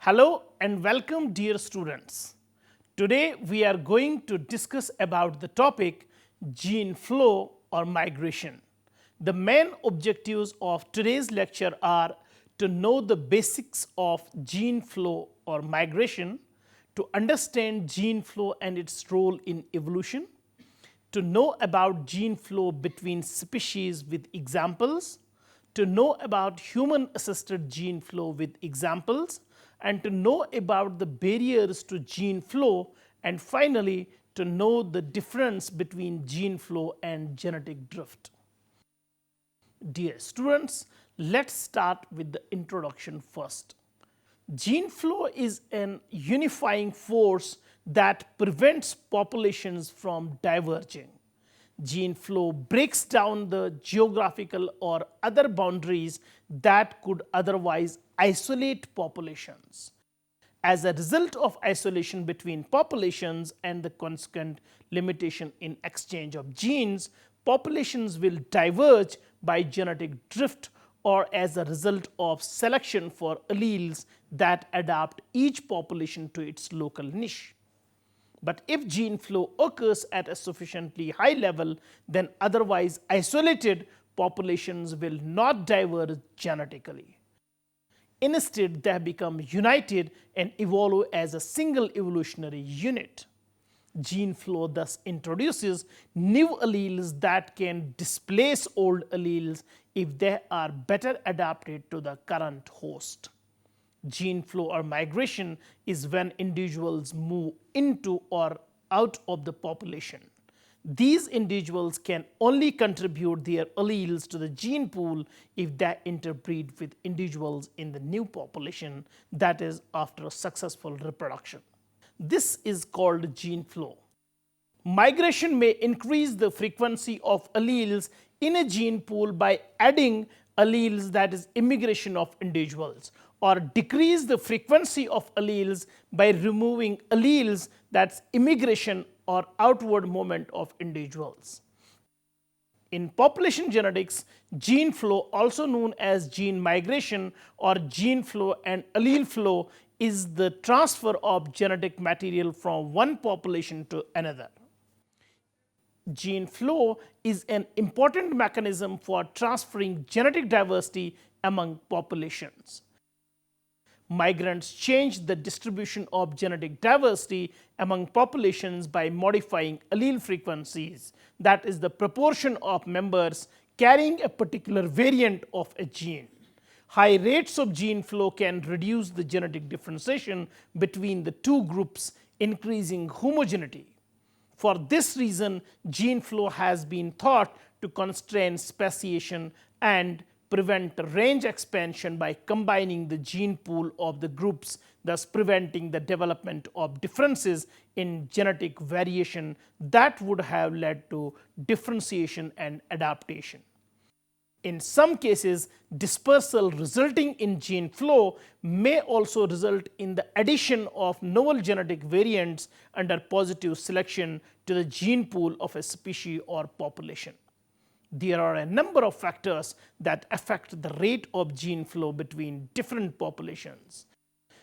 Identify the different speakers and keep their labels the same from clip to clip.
Speaker 1: Hello and welcome, dear students. Today we are going to discuss about the topic gene flow or migration. The main objectives of today's lecture are to know the basics of gene flow or migration, to understand gene flow and its role in evolution, to know about gene flow between species with examples, to know about human assisted gene flow with examples, and to know about the barriers to gene flow, and finally to know the difference between gene flow and genetic drift. Dear students, let's start with the introduction first. Gene flow is an unifying force that prevents populations from diverging. Gene flow breaks down the geographical or other boundaries that could otherwise isolate populations. As a result of isolation between populations and the consequent limitation in exchange of genes, populations will diverge by genetic drift or as a result of selection for alleles that adapt each population to its local niche. But if gene flow occurs at a sufficiently high level, then otherwise isolated populations will not diverge genetically. Instead, they become united and evolve as a single evolutionary unit. Gene flow thus introduces new alleles that can displace old alleles if they are better adapted to the current host. Gene flow or migration is when individuals move into or out of the population. These individuals can only contribute their alleles to the gene pool if they interbreed with individuals in the new population, that is, after a successful reproduction. This is called gene flow. Migration may increase the frequency of alleles in a gene pool by adding alleles, that is, immigration of individuals, or decrease the frequency of alleles by removing alleles, that's immigration or outward movement of individuals. In population genetics, gene flow, also known as gene migration or gene flow and allele flow, is the transfer of genetic material from one population to another. Gene flow is an important mechanism for transferring genetic diversity among populations. Migrants change the distribution of genetic diversity among populations by modifying allele frequencies, that is, the proportion of members carrying a particular variant of a gene. High rates of gene flow can reduce the genetic differentiation between the two groups, increasing homogeneity. For this reason, gene flow has been thought to constrain speciation and prevent range expansion by combining the gene pool of the groups, thus preventing the development of differences in genetic variation that would have led to differentiation and adaptation. In some cases, dispersal resulting in gene flow may also result in the addition of novel genetic variants under positive selection to the gene pool of a species or population. There are a number of factors that affect the rate of gene flow between different populations.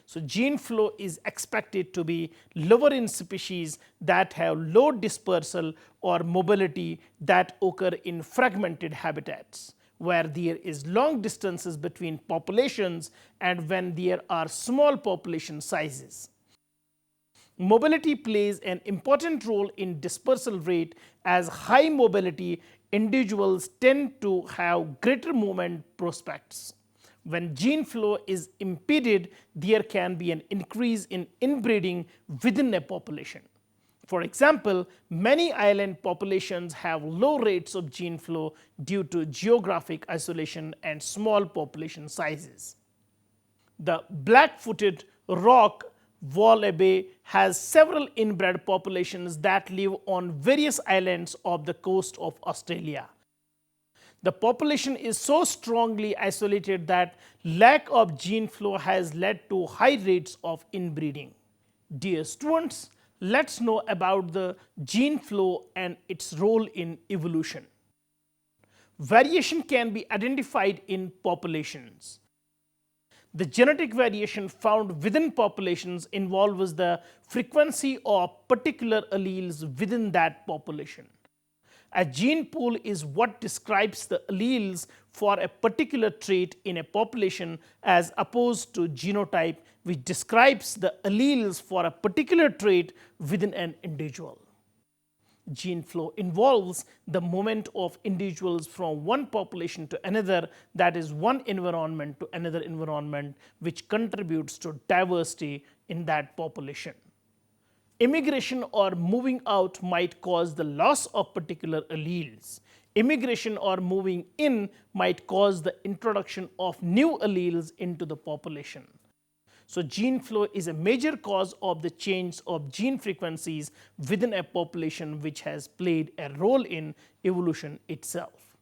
Speaker 1: So, gene flow is expected to be lower in species that have low dispersal or mobility that occur in fragmented habitats, where there is long distances between populations and when there are small population sizes. Mobility plays an important role in dispersal rate, as high mobility individuals tend to have greater movement prospects. When gene flow is impeded, there can be an increase in inbreeding within a population. For example, many island populations have low rates of gene flow due to geographic isolation and small population sizes. The black-footed rock wallaby has several inbred populations that live on various islands of the coast of Australia. The population is so strongly isolated that lack of gene flow has led to high rates of inbreeding. Dear students, let's know about the gene flow and its role in evolution. Variation can be identified in populations. The genetic variation found within populations involves the frequency of particular alleles within that population. A gene pool is what describes the alleles for a particular trait in a population, as opposed to genotype, which describes the alleles for a particular trait within an individual. Gene flow involves the movement of individuals from one population to another, that is, one environment to another environment, which contributes to diversity in that population. Immigration or moving out might cause the loss of particular alleles. Immigration or moving in might cause the introduction of new alleles into the population. So, gene flow is a major cause of the change of gene frequencies within a population, which has played a role in evolution itself.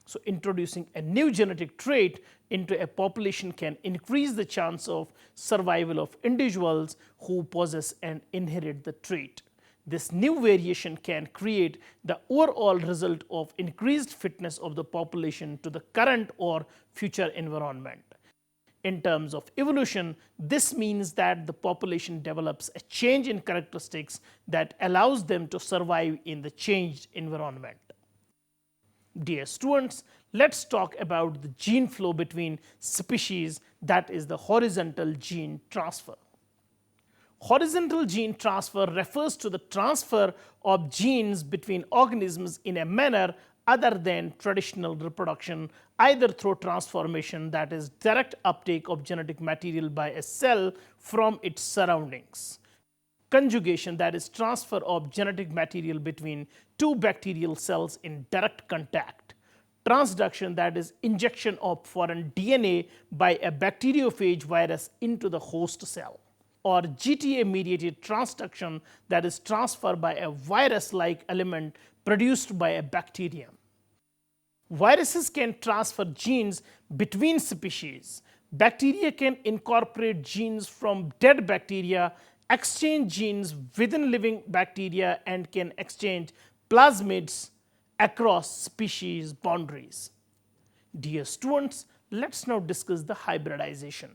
Speaker 1: So, introducing a new genetic trait into a population can increase the chance of survival of individuals who possess and inherit the trait. This new variation can create the overall result of increased fitness of the population to the current or future environment. In terms of evolution, this means that the population develops a change in characteristics that allows them to survive in the changed environment. Dear students, let's talk about the gene flow between species, that is the horizontal gene transfer. Horizontal gene transfer refers to the transfer of genes between organisms in a manner other than traditional reproduction, either through transformation, that is direct uptake of genetic material by a cell from its surroundings, conjugation, that is transfer of genetic material between two bacterial cells in direct contact, transduction, that is injection of foreign DNA by a bacteriophage virus into the host cell, or GTA mediated transduction, that is transfer by a virus like element produced by a bacterium. Viruses can transfer genes between species. Bacteria can incorporate genes from dead bacteria, exchange genes within living bacteria, and can exchange plasmids across species boundaries. Dear students, let's now discuss the hybridization.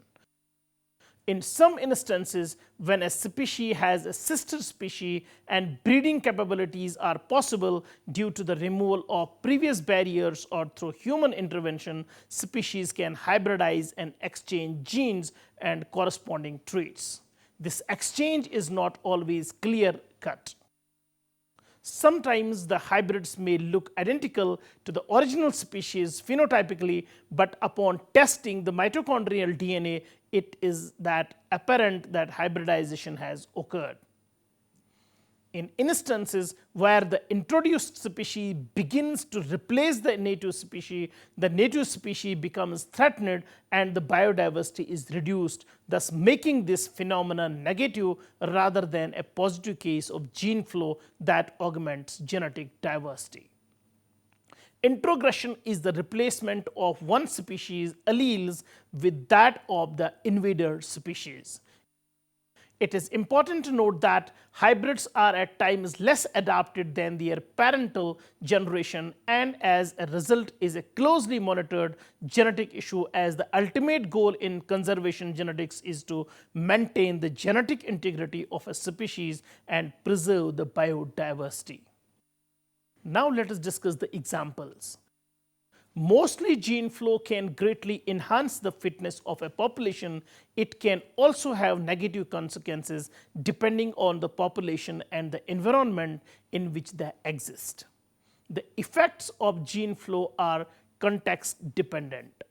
Speaker 1: In some instances, when a species has a sister species and breeding capabilities are possible due to the removal of previous barriers or through human intervention, species can hybridize and exchange genes and corresponding traits. This exchange is not always clear-cut. Sometimes the hybrids may look identical to the original species phenotypically, but upon testing the mitochondrial DNA, it is apparent that hybridization has occurred. In instances where the introduced species begins to replace the native species becomes threatened and the biodiversity is reduced, thus making this phenomenon negative rather than a positive case of gene flow that augments genetic diversity. Introgression is the replacement of one species' alleles with that of the invader species. It is important to note that hybrids are at times less adapted than their parental generation, and as a result is a closely monitored genetic issue, as the ultimate goal in conservation genetics is to maintain the genetic integrity of a species and preserve the biodiversity. Now let us discuss the examples. Mostly gene flow can greatly enhance the fitness of a population. It can also have negative consequences depending on the population and the environment in which they exist. The effects of gene flow are context dependent.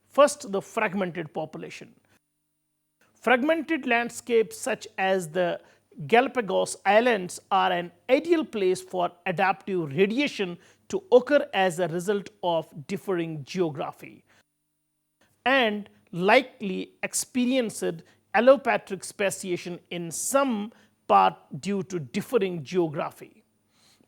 Speaker 1: First, the fragmented population. Fragmented landscapes such as the Galapagos Islands are an ideal place for adaptive radiation to occur as a result of differing geography, and likely experienced allopatric speciation in some part due to differing geography.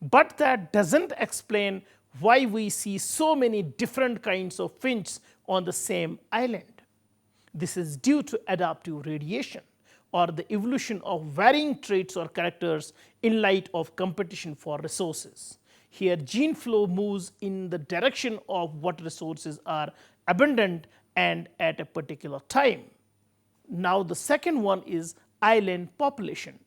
Speaker 1: But that doesn't explain why we see so many different kinds of finches on the same island. This is due to adaptive radiation or the evolution of varying traits or characters in light of competition for resources. Here, gene flow moves in the direction of what resources are abundant and at a particular time. Now the second one is island population.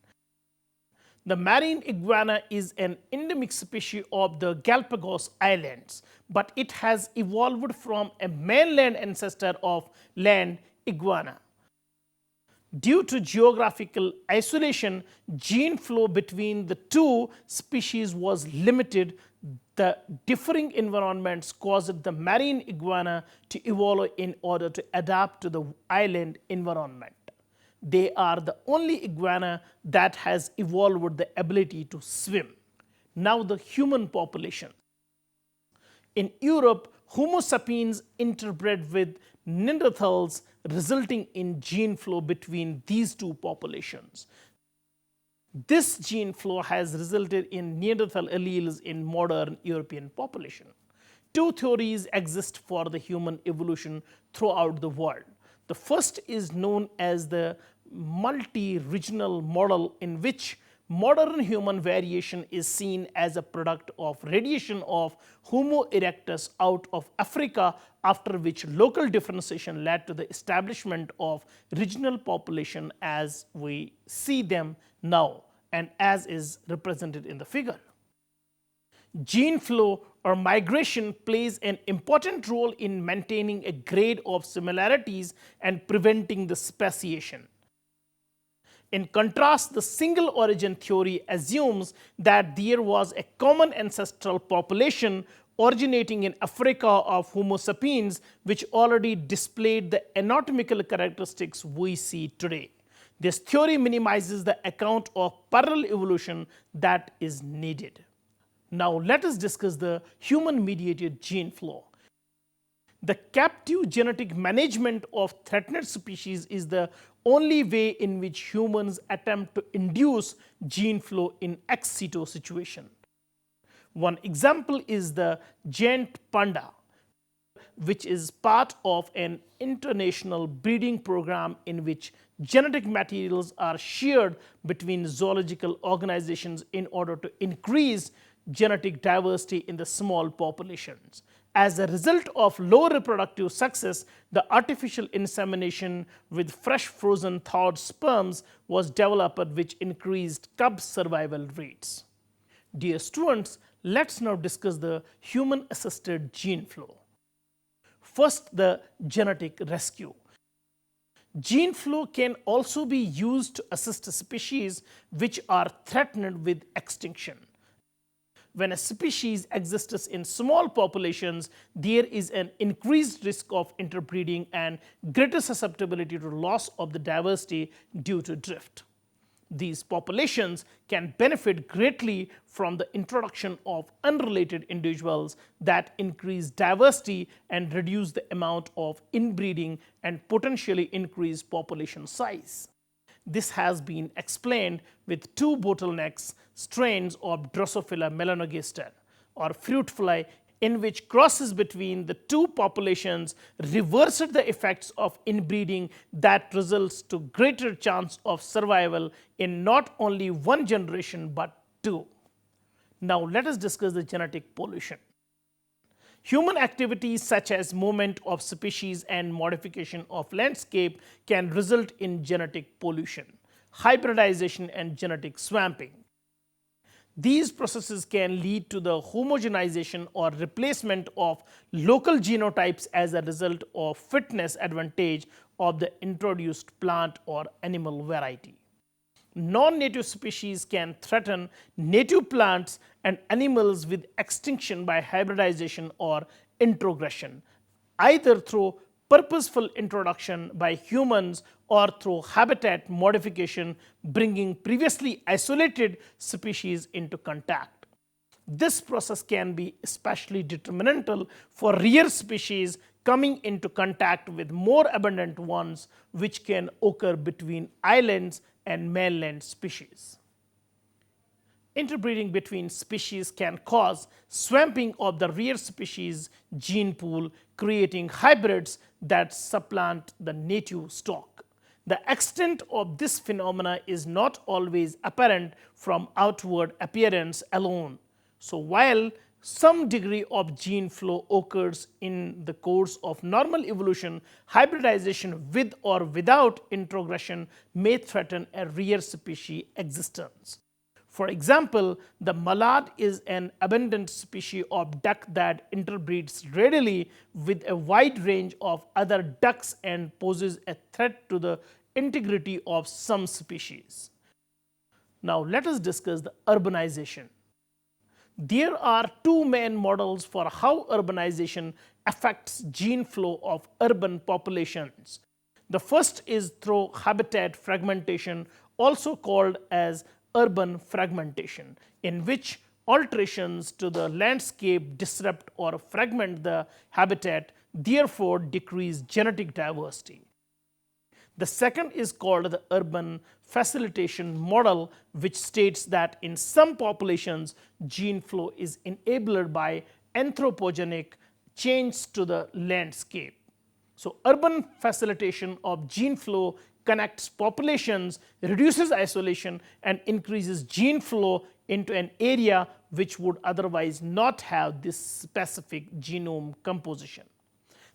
Speaker 1: The marine iguana is an endemic species of the Galapagos Islands, but it has evolved from a mainland ancestor of land iguana. Due to geographical isolation, gene flow between the two species was limited. The differing environments caused the marine iguana to evolve in order to adapt to the island environment. They are the only iguana that has evolved the ability to swim. Now the human population. In Europe, Homo sapiens interbred with Neanderthals, resulting in gene flow between these two populations. This gene flow has resulted in Neanderthal alleles in modern European population. Two theories exist for the human evolution throughout the world. The first is known as the multi-regional model, in which modern human variation is seen as a product of radiation of Homo erectus out of Africa, after which local differentiation led to the establishment of regional population as we see them now and as is represented in the figure. Gene flow or migration plays an important role in maintaining a grade of similarities and preventing the speciation. In contrast, the single origin theory assumes that there was a common ancestral population originating in Africa of Homo sapiens, which already displayed the anatomical characteristics we see today. This theory minimizes the account of parallel evolution that is needed. Now let us discuss the human-mediated gene flow. The captive genetic management of threatened species is the only way in which humans attempt to induce gene flow in ex situ situation. One example is the giant panda, which is part of an international breeding program in which genetic materials are shared between zoological organizations in order to increase genetic diversity in the small populations. As a result of low reproductive success, the artificial insemination with fresh frozen thawed sperms was developed, which increased cub survival rates. Dear students, let's now discuss the human-assisted gene flow. First, the genetic rescue. Gene flow can also be used to assist species which are threatened with extinction. When a species exists in small populations, there is an increased risk of interbreeding and greater susceptibility to loss of the diversity due to drift. These populations can benefit greatly from the introduction of unrelated individuals that increase diversity and reduce the amount of inbreeding and potentially increase population size. This has been explained with two bottlenecks strains of Drosophila melanogaster or fruit fly, in which crosses between the two populations reversed the effects of inbreeding that results to greater chance of survival in not only one generation but two. Now let us discuss the genetic pollution. Human activities such as movement of species and modification of landscape can result in genetic pollution, hybridization and genetic swamping. These processes can lead to the homogenization or replacement of local genotypes as a result of fitness advantage of the introduced plant or animal variety. Non-native species can threaten native plants and animals with extinction by hybridization or introgression, either through purposeful introduction by humans or through habitat modification, bringing previously isolated species into contact. This process can be especially detrimental for rare species coming into contact with more abundant ones, which can occur between islands and mainland species. Interbreeding between species can cause swamping of the rare species gene pool, creating hybrids that supplant the native stock. The extent of this phenomena is not always apparent from outward appearance alone. So while Some degree of gene flow occurs in the course of normal evolution. Hybridization with or without introgression may threaten a rare species existence. For example, the mallard is an abundant species of duck that interbreeds readily with a wide range of other ducks and poses a threat to the integrity of some species. Now let us discuss the urbanization. There are two main models for how urbanization affects gene flow of urban populations. The first is through habitat fragmentation, also called as urban fragmentation, in which alterations to the landscape disrupt or fragment the habitat, therefore decrease genetic diversity. The second is called the urban facilitation model, which states that in some populations, gene flow is enabled by anthropogenic change to the landscape. So, urban facilitation of gene flow connects populations, reduces isolation, and increases gene flow into an area which would otherwise not have this specific genome composition.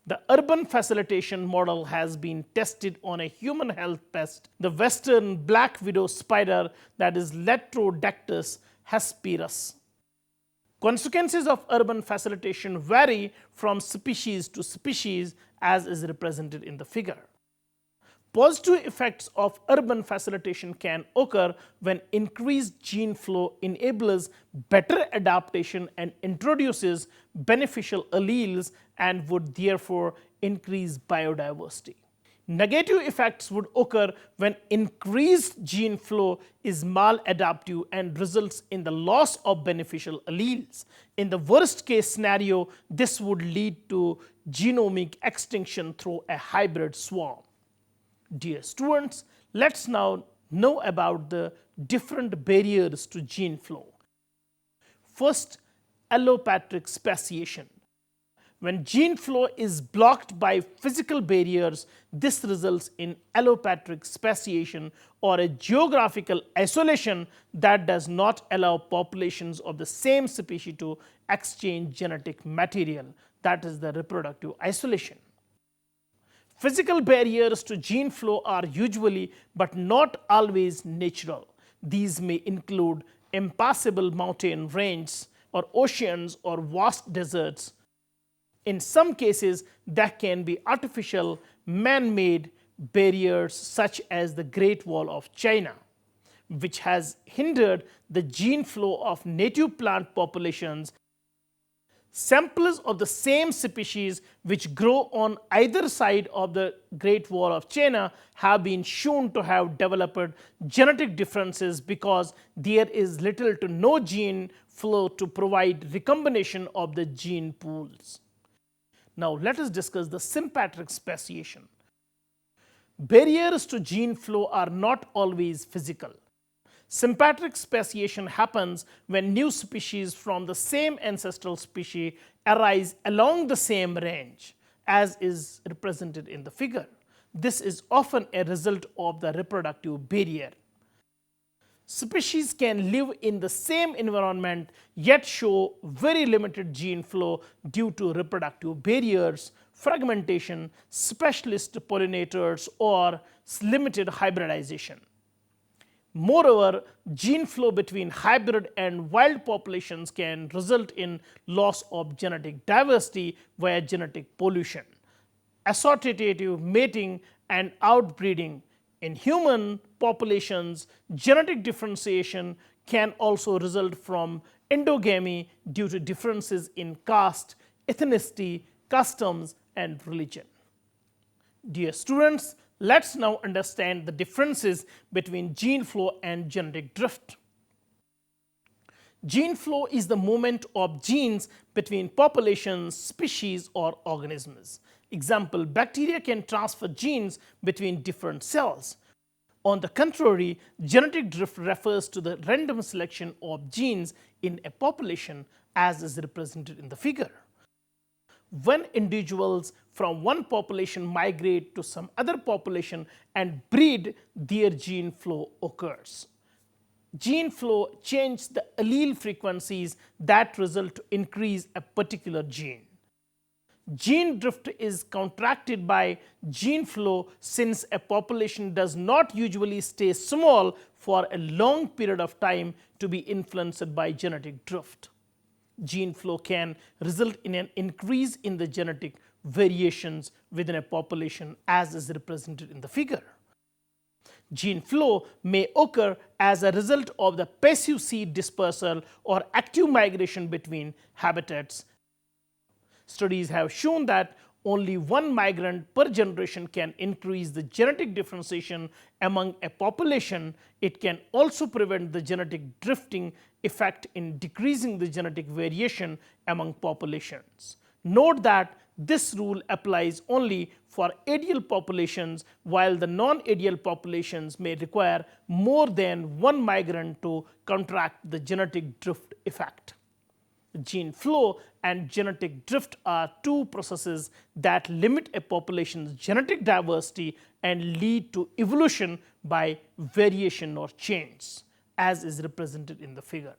Speaker 1: The urban facilitation model has been tested on a human health pest, the western black widow spider, that is Leptodactylus hesperus. Consequences of urban facilitation vary from species to species, as is represented in the figure. Positive effects of urban facilitation can occur when increased gene flow enables better adaptation and introduces beneficial alleles and would therefore increase biodiversity. Negative effects would occur when increased gene flow is maladaptive and results in the loss of beneficial alleles. In the worst case scenario, this would lead to genomic extinction through a hybrid swarm. Dear students, let's now know about the different barriers to gene flow. First, allopatric speciation. When gene flow is blocked by physical barriers, this results in allopatric speciation, or a geographical isolation that does not allow populations of the same species to exchange genetic material, that is the reproductive isolation. Physical barriers to gene flow are usually but not always natural. These may include impassable mountain ranges or oceans or vast deserts. In some cases, there can be artificial man-made barriers such as the Great Wall of China, which has hindered the gene flow of native plant populations. Samples of the same species which grow on either side of the Great Wall of China have been shown to have developed genetic differences because there is little to no gene flow to provide recombination of the gene pools. Now let us discuss the sympatric speciation. Barriers to gene flow are not always physical. Sympatric speciation happens when new species from the same ancestral species arise along the same range, as is represented in the figure. This is often a result of the reproductive barrier. Species can live in the same environment yet show very limited gene flow due to reproductive barriers, fragmentation, specialist pollinators, or limited hybridization. Moreover, gene flow between hybrid and wild populations can result in loss of genetic diversity via genetic pollution, associative mating, and outbreeding. In human populations, genetic differentiation can also result from endogamy due to differences in caste, ethnicity, customs, and religion. Dear students, let's now understand the differences between gene flow and genetic drift. Gene flow is the movement of genes between populations, species, or organisms. Example, bacteria can transfer genes between different cells. On the contrary, genetic drift refers to the random selection of genes in a population, as is represented in the figure. When individuals from one population migrate to some other population and breed, their gene flow occurs. Gene flow changes the allele frequencies that result to increase a particular gene. Gene drift is counteracted by gene flow since a population does not usually stay small for a long period of time to be influenced by genetic drift. Gene flow can result in an increase in the genetic variations within a population as is represented in the figure. Gene flow may occur as a result of the passive seed dispersal or active migration between habitats. Studies have shown that only one migrant per generation can increase the genetic differentiation among a population. It can also prevent the genetic drifting effect in decreasing the genetic variation among populations. Note that this rule applies only for ideal populations, while the non-ideal populations may require more than one migrant to counteract the genetic drift effect. Gene flow and genetic drift are two processes that limit a population's genetic diversity and lead to evolution by variation or change, as is represented in the figure.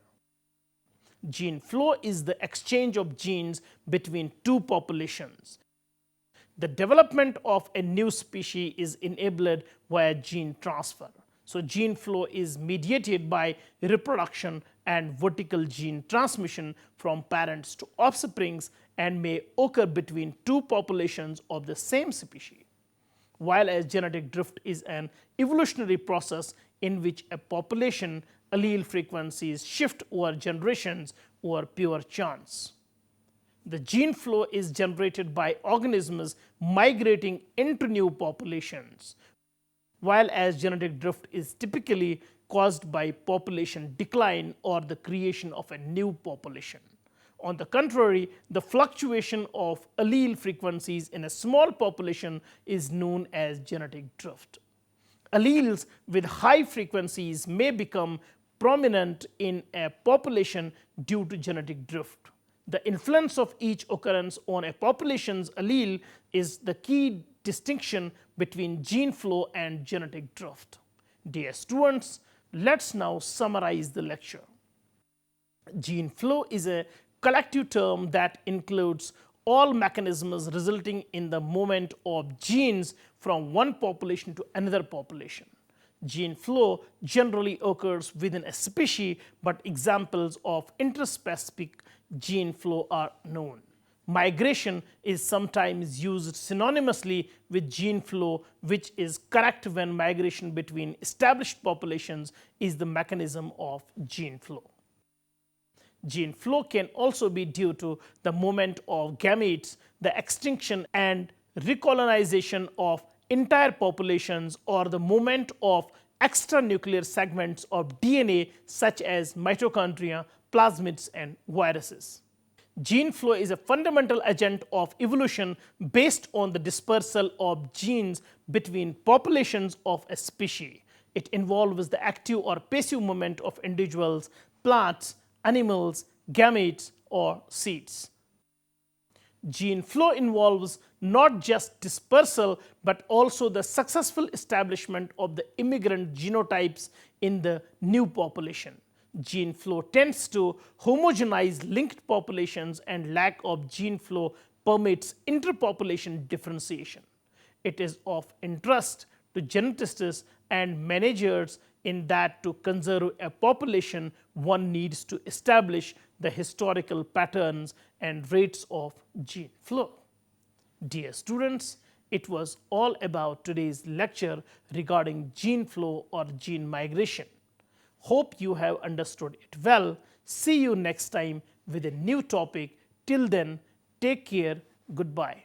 Speaker 1: Gene flow is the exchange of genes between two populations. The development of a new species is enabled via gene transfer. So gene flow is mediated by reproduction and vertical gene transmission from parents to offsprings and may occur between two populations of the same species. While as genetic drift is an evolutionary process in which a population allele frequencies shift over generations or pure chance. The gene flow is generated by organisms migrating into new populations, while as genetic drift is typically caused by population decline or the creation of a new population. On the contrary, the fluctuation of allele frequencies in a small population is known as genetic drift. Alleles with high frequencies may become prominent in a population due to genetic drift. The influence of each occurrence on a population's allele is the key distinction between gene flow and genetic drift. Dear students, let's now summarize the lecture. Gene flow is a collective term that includes all mechanisms resulting in the movement of genes from one population to another population. Gene flow generally occurs within a species, but examples of interspecific gene flow are known. Migration is sometimes used synonymously with gene flow, which is correct when migration between established populations is the mechanism of gene flow. Gene flow can also be due to the movement of gametes, the extinction and recolonization of entire populations, or the movement of extranuclear segments of DNA such as mitochondria, plasmids and viruses. Gene flow is a fundamental agent of evolution based on the dispersal of genes between populations of a species. It involves the active or passive movement of individuals, plants, animals, gametes or seeds. Gene flow involves not just dispersal but also the successful establishment of the immigrant genotypes in the new population. Gene flow tends to homogenize linked populations, and lack of gene flow permits interpopulation differentiation. It is of interest to geneticists and managers in that to conserve a population, one needs to establish the historical patterns and rates of gene flow. Dear students, it was all about today's lecture regarding gene flow or gene migration. Hope you have understood it well. See you next time with a new topic. Till then, take care. Goodbye.